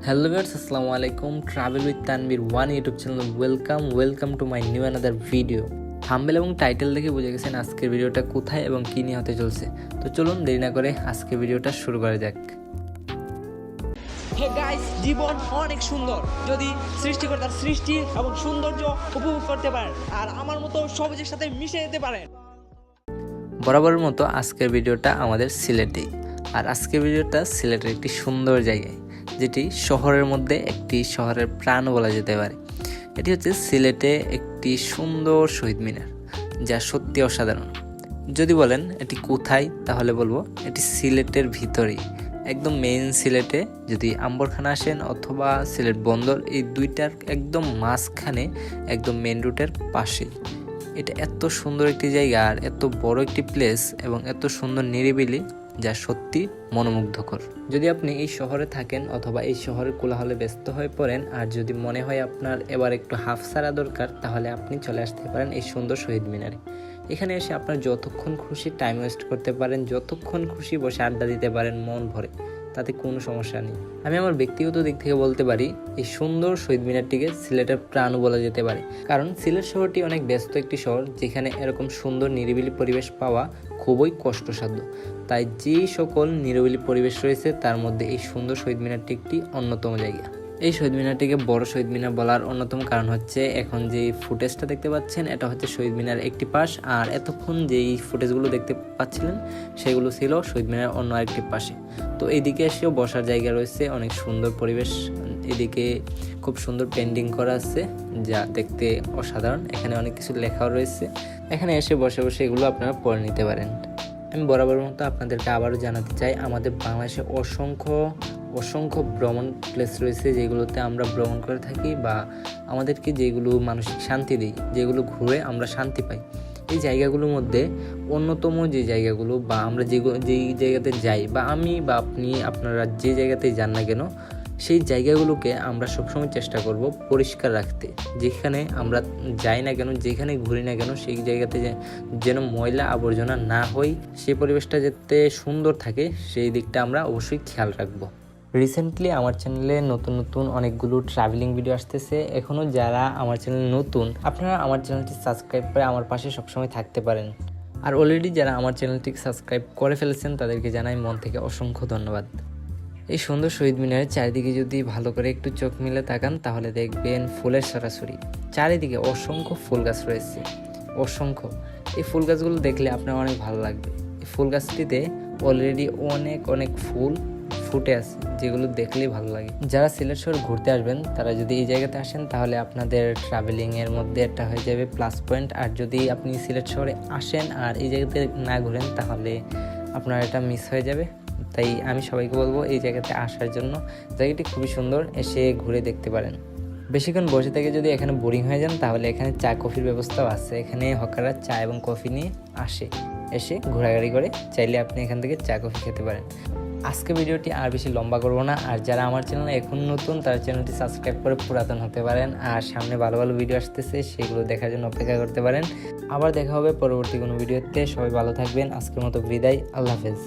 Hello guys, Assalamu alaikum. Travel with Tanvir one YouTube channel. Welcome to my new another video. Thumbnail এবং title দেখে বুঝে গেছেন আজকের ভিডিওটা কোথায় এবং কি নিয়ে হতে চলছে। তো চলুন দেরি না করে আজকের ভিডিওটা শুরু করা যাক। হে গাইস, জীবন অনেক সুন্দর যদি সৃষ্টিকর্তার সৃষ্টি এবং সৌন্দর্য উপভোগ করতে পারেন আর আমার মতো সবুজের সাথে মিশে যেতে পারেন। বরাবরের মতো আজকের ভিডিওটা আমাদের সিলেটে, আর আজকের ভিডিওটা সিলেটের একটি সুন্দর জায়গায়, যেটি শহরের মধ্যে একটি শহরের প্রাণ বলা যেতে পারে। এটি হচ্ছে সিলেটে একটি সুন্দর শহীদ মিনার, যা সত্যি অসাধারণ। যদি বলেন এটি কোথায়, তাহলে বলবো এটি সিলেটের ভিতরেই, একদম মেইন সিলেটে। যদি আম্বরখানা আসেন অথবা সিলেট বন্দর, এই দুইটার একদম মাঝখানে, একদম মেইন রুটের পাশেই। এটা এত সুন্দর একটি জায়গা আর এত বড় একটি প্লেস এবং এত সুন্দর নিরিবিলি, যা সত্যি মনোমুগ্ধকর। যদি আপনি এই শহরে থাকেন অথবা এই শহরের কোলাহলে ব্যস্ত হয়ে পড়েন, আর যদি মনে হয় আপনার এবার একটু হাফ ছাড়া দরকার, তাহলে আপনি চলে আসতে পারেন এই সুন্দর শহীদ মিনারে। এখানে এসে আপনার যতক্ষণ খুশি টাইম ওয়েস্ট করতে পারেন, যতক্ষণ খুশি বসে আড্ডা দিতে পারেন মন ভরে, তাতে কোনো সমস্যা নেই। আমি আমার ব্যক্তিগত দিক থেকে বলতে পারি, এই সুন্দর শহীদ মিনারটিকে সিলেটের প্রাণ বলা যেতে পারে। কারণ সিলেট শহরটি অনেক ব্যস্ত একটি শহর, যেখানে এরকম সুন্দর নিরিবিলি পরিবেশ পাওয়া খুবই কষ্টসাধ্য। তাই যেই সকল নিরিবিলি পরিবেশ রয়েছে, তার মধ্যে এই সুন্দর শহীদ মিনারটি একটি অন্যতম জায়গা। এই শহীদ মিনারটিকে বড় শহীদ মিনার বলার অন্যতম কারণ হচ্ছে, এখন যে ফুটেজটা দেখতে পাচ্ছেন, এটা হচ্ছে শহীদ মিনার একটি পাশ, আর এতক্ষণ যেই ফুটেজগুলো দেখতে পাচ্ছিলেন সেগুলো ছিল শহীদ মিনার অন্য আরেকটি পাশে। তো এইদিকে এসেও বসার জায়গা রয়েছে, অনেক সুন্দর পরিবেশ। এদিকে খুব সুন্দর পেন্টিং করা আছে, যা দেখতে অসাধারণ। এখানে অনেক কিছু লেখাও রয়েছে, এখানে এসে বসে বসে এগুলো আপনারা পড়ে নিতে পারেন। আমি বরাবর মতো আপনাদেরকে আবারও জানাতে চাই, আমাদের বাংলাদেশে অসংখ্য ভ্রমণ প্লেস রয়েছে, যেগুলোতে আমরা ভ্রমণ করে থাকি, বা আমাদেরকে যেগুলো মানসিক শান্তি দেয়, যেগুলো ঘুরে আমরা শান্তি পাই। এই জায়গাগুলোর মধ্যে অন্যতম যে জায়গাগুলো, বা আমরা যেই জায়গাতে যাই, বা আমি বা আপনি, আপনারা যে জায়গাতে যান না কেন, সেই জায়গাগুলোকে আমরা সবসময় চেষ্টা করব পরিষ্কার রাখতে। যেখানে আমরা যাই না কেন, যেখানে ঘুরি না কেন, সেই জায়গাতে যেন ময়লা আবর্জনা না হয়, সেই পরিবেশটা যাতে সুন্দর থাকে, সেই দিকটা আমরা অবশ্যই খেয়াল রাখবো। রিসেন্টলি আমার চ্যানেলে নতুন অনেকগুলো ট্রাভেলিং ভিডিও আসতেছে। এখনও যারা আমার চ্যানেলে নতুন, আপনারা আমার চ্যানেলটি সাবস্ক্রাইব করে আমার পাশে সবসময় থাকতে পারেন। আর অলরেডি যারা আমার চ্যানেলটিকে সাবস্ক্রাইব করে ফেলেছেন, তাদেরকে জানাই মন থেকে অসংখ্য ধন্যবাদ। এই সুন্দর শহীদ মিনারের চারিদিকে যদি ভালো করে একটু চোখ মিলে তাকান, তাহলে দেখবেন ফুলের সরাসরি চারিদিকে অসংখ্য ফুল গাছ রয়েছে, অসংখ্য। এই ফুল গাছগুলো দেখলে আপনার অনেক ভালো লাগবে। এই ফুল গাছটিতে অলরেডি অনেক ফুল ফুটে আছে, যেগুলো দেখলেই ভালো লাগে। যারা সিলেট শহর ঘুরতে আসবেন, তারা যদি এই জায়গাতে আসেন, তাহলে আপনাদের ট্রাভেলিংয়ের মধ্যে একটা হয়ে যাবে প্লাস পয়েন্ট। আর যদি আপনি সিলেট শহরে আসেন আর এই জায়গাতে না ঘুরেন, তাহলে আপনার এটা মিস হয়ে যাবে। তাই আমি সবাইকে বলবো এই জায়গাতে আসার জন্য। জায়গাটি খুবই সুন্দর, এসে ঘুরে দেখতে পারেন। বেশিক্ষণ বসে থেকে যদি এখানে বোরিং হয়ে যান, তাহলে এখানে চা কফির ব্যবস্থাও আছে। এখানে হকাররা চা এবং কফি নিয়ে এসে ঘোরাঘুরি করে, চাইলে আপনি এখান থেকে চা কফি খেতে পারেন। আজকে ভিডিওটি আর বেশি লম্বা করব না। আর যারা আমার চ্যানেলে এখন নতুন, তারা চ্যানেলটি সাবস্ক্রাইব করে পুরাতন হতে পারেন। আর সামনে ভালো ভিডিও আসতেছে, সেগুলো দেখার জন্য অপেক্ষা করতে পারেন। আবার দেখা হবে পরবর্তী কোনো ভিডিওতে। সবাই ভালো থাকবেন। আজকের মতো বিদায়, আল্লাহ হাফেজ।